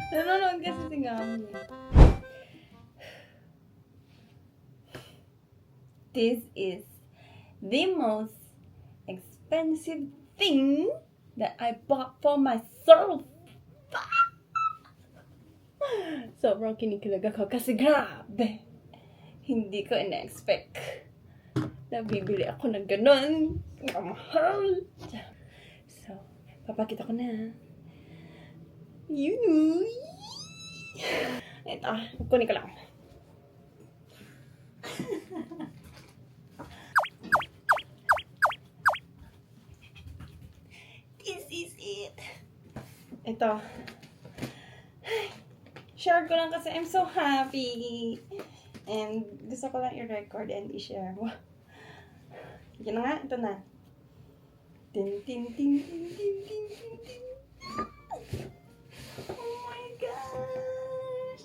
Nanonood kasi si Gami. This is the most expensive thing that I bought for myself. Sobrang kinikilig ako kasi grabe. Hindi ko in-expect na bibili ako ng ganun. Ang mahal. So, papakita ko na. Yun. Ito, kunin ko lang. This is it. Ito. Share ko lang kasi I'm so happy. And gusto ko lang i-record and i-share. Yan na nga, ito na. Tin, tin, tin, tin, tin, tin, tin, tin. Oh my gosh!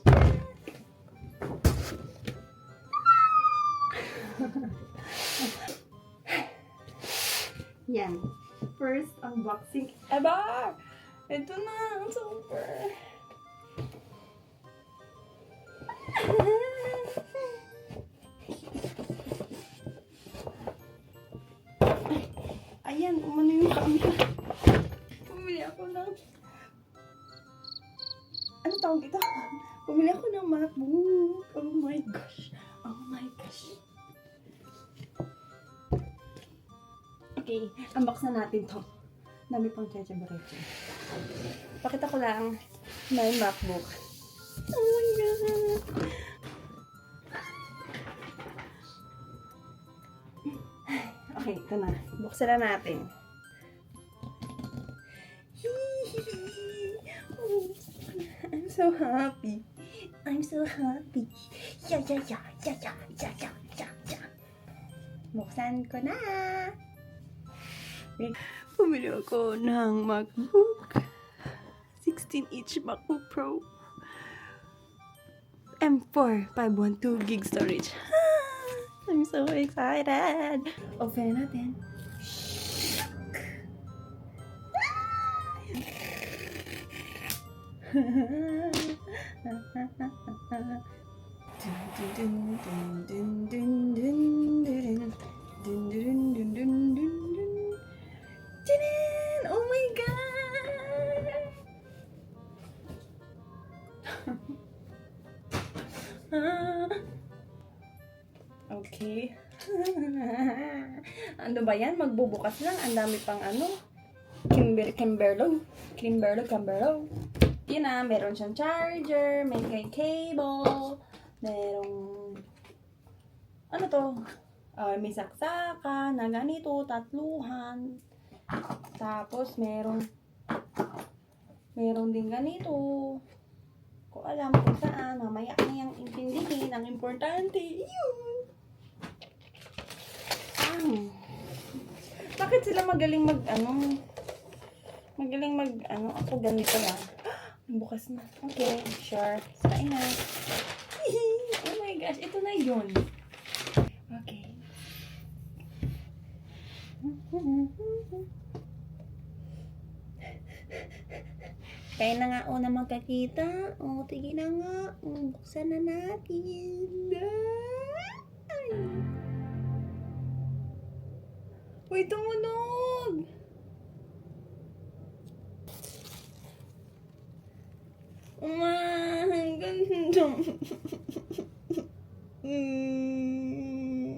Yan. First unboxing ever! Ito na, ang super! Ayan, umano yung camera. Bumili ako ng... Ano tawag ito? Bumili ako ng MacBook. Oh my gosh. Oh my gosh. Okay, unbox na natin to. Dami pang cheche-boreche. Pakita ko lang na yung MacBook. Oh my god. Okay, ito na. Buksan na natin. Oh, I'm so happy. I'm so happy. Yeah. Buksan ko na. Bumili ako ng MacBook. 16-inch MacBook Pro. M4 512 gig storage. I'm so excited. Open natin. Oh my god. Okay. Ano ba yan? Magbubukas lang. Ang dami pang ano. Kimberlo. Yun na. Meron siyang charger. May cable. Merong... Ano to? May saksakan na ganito. Tatluhan. Tapos meron din ganito. Ko alam kung saan. Mamaya na yung intindihin. Ang importante. Yun. Bakit sila magaling ako ganito lang. Bukas na. Okay, sure. Sain na. Oh my gosh, ito na yun. Okay. Kaya na nga una magkakita. Tigil na nga. Buksan na natin. Ay. Uy, tumunog! Ang ganda.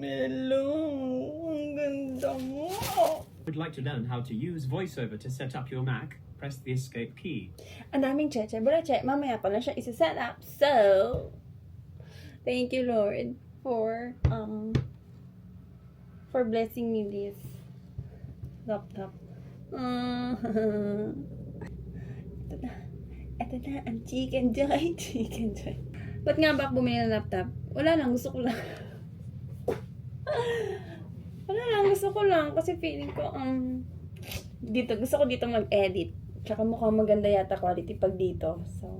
Hello, ang ganda mo. Would like to learn how to use VoiceOver to set up your Mac, press the escape key. Ang daming cheche, mamaya ko na siya isa-set up. So, thank you Lord for blessing me this laptop. Ito na, ang chicken joy. Ba't nga ba ako bumili ng laptop? Wala lang, gusto ko lang. Gusto ko lang kasi feeling ko, gusto ko dito mag-edit. Tsaka mukhang maganda yata quality pag dito. So,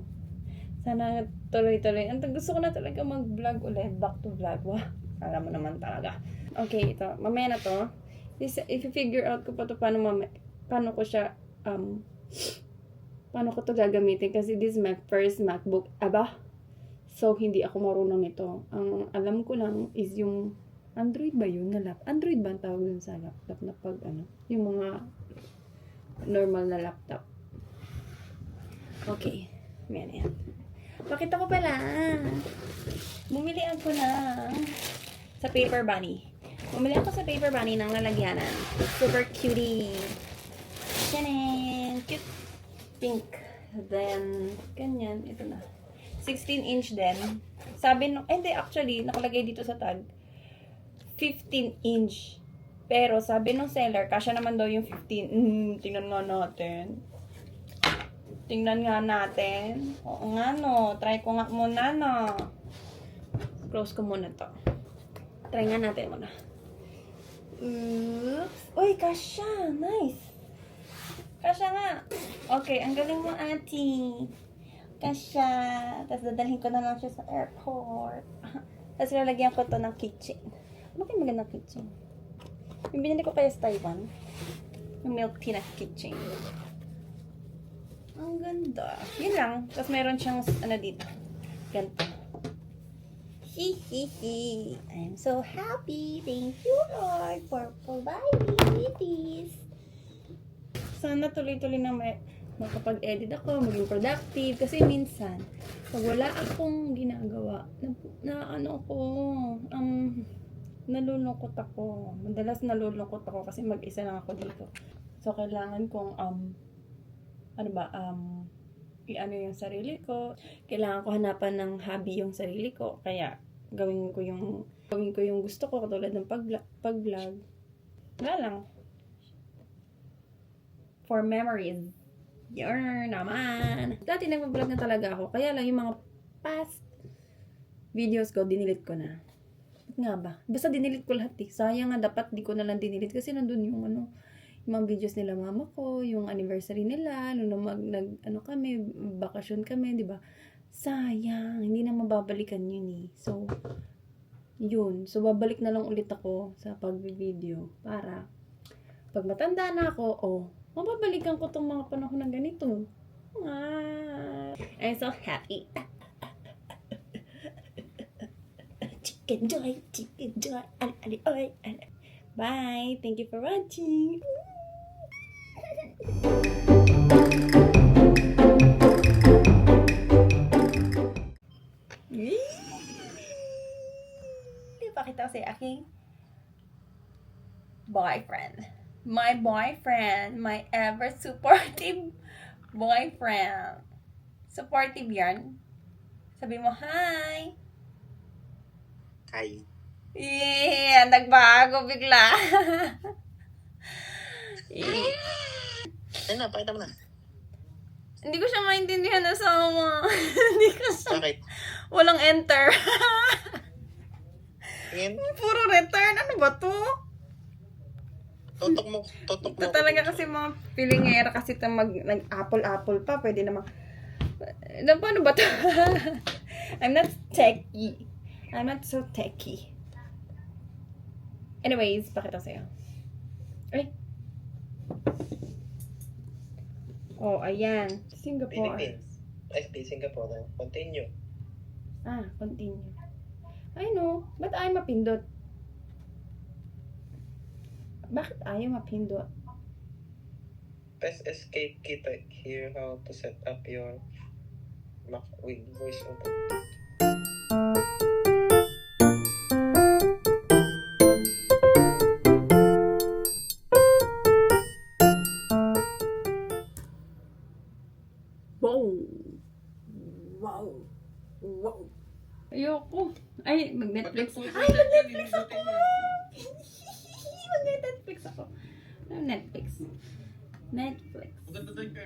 sana tuloy-tuloy. Gusto ko na talaga mag-vlog ulit. Back to vlog. Wow, alam mo naman talaga. Okay, ito. Mamaya na to. If-figure out ko pa to paano ko siya, paano ko to gagamitin kasi this is my first MacBook. Aba? So, hindi ako marunong nito. Ang alam ko lang is yung Android ba yun na laptop? Android ba ang tawag dun sa laptop na pag yung mga normal na laptop. Okay. Yan. Pakita ko pala. Bumili ako sa Paper Bunny. Bumili ako sa Paper Bunny ng lalagyanan. Super cutie. Tiyanin! Cute. Pink. Then, ganyan. Ito na. 16-inch din. Sabi hindi, actually, nakalagay dito sa tag. 15-inch. Pero, sabi nung seller, kasya naman daw yung 15. Tingnan nga natin. Oo nga, no. Try ko nga muna, no. Close ko muna to. Try nga natin muna. Oops. Uy, kasya. Nice. Kasya nga. Okay, ang galing mo, ate. Kasya. Tapos dadalhin ko na lang siya sa airport. Tapos lalagyan ko to ng kitchen. Ano kayo magandang kitchen? Yung binili ko kaya sa Taiwan. Yung milk tea na kitchen. Ang ganda. Yun lang. Tapos meron siyang dito. Ganito. Hihihi. I'm so happy. Thank you, Lord, for providing this. Sana tuloy-tuloy na makapag-edit ako, maging productive. Kasi minsan, pag wala akong ginagawa, nalulungkot ako. Madalas nalulungkot ako kasi mag-isa lang ako dito. So, kailangan kong, i-ano yung sarili ko. Kailangan ko hanapan ng hobby yung sarili ko. Kaya, gawin ko yung gusto ko, katulad ng pag-vlog. Wala lang. For memories. Yun naman. Dati nag-vlog na talaga ako. Kaya lang yung mga past videos ko, dinilit ko na. Nga ba? Basta dinilit ko lahat eh. Sayang nga, dapat di ko na lang dinilit kasi nandun yung yung mga videos nila mama ko, yung anniversary nila, nung kami, bakasyon kami, di ba? Sayang, hindi na mababalikan yun eh. So, yun. So, babalik na lang ulit ako sa pag-video para pag matanda na ako, mababalikan ko tong mga panahon ng ganito. I'm so happy. Chicken joy. Bye. Thank you for watching. Pakita ko sa aking boyfriend. My boyfriend. My ever supportive boyfriend. Supportive yan. Sabi mo, hi. Hi. Yeah, nagbago bigla. Ayun na, pakita mo na. Hindi ko siya maintindihan na sama. Hindi ko siya. Bakit? Walang enter. Tingin? Puro return. Ano ba to? Totok mo. Ito talaga kasi mga pilingera kasi ito nag-apple pa. Pwede namang... Paano ba to? I'm not techie. I'm not so techie. Anyways, pakita sa'yo. Ay! Oh, ayan. Singapore. Philippines. Ay, Singapore. Continue. Continue. I know. Ba't ayaw mapindot? Bakit ayaw mapindot? Press escape key to hear how to set up your Mac with voiceover. Wow. Ayoko. Ay, mag-Netflix. Mag-Netflix ako! Mag-Netflix ako. Netflix. Maganda daw yung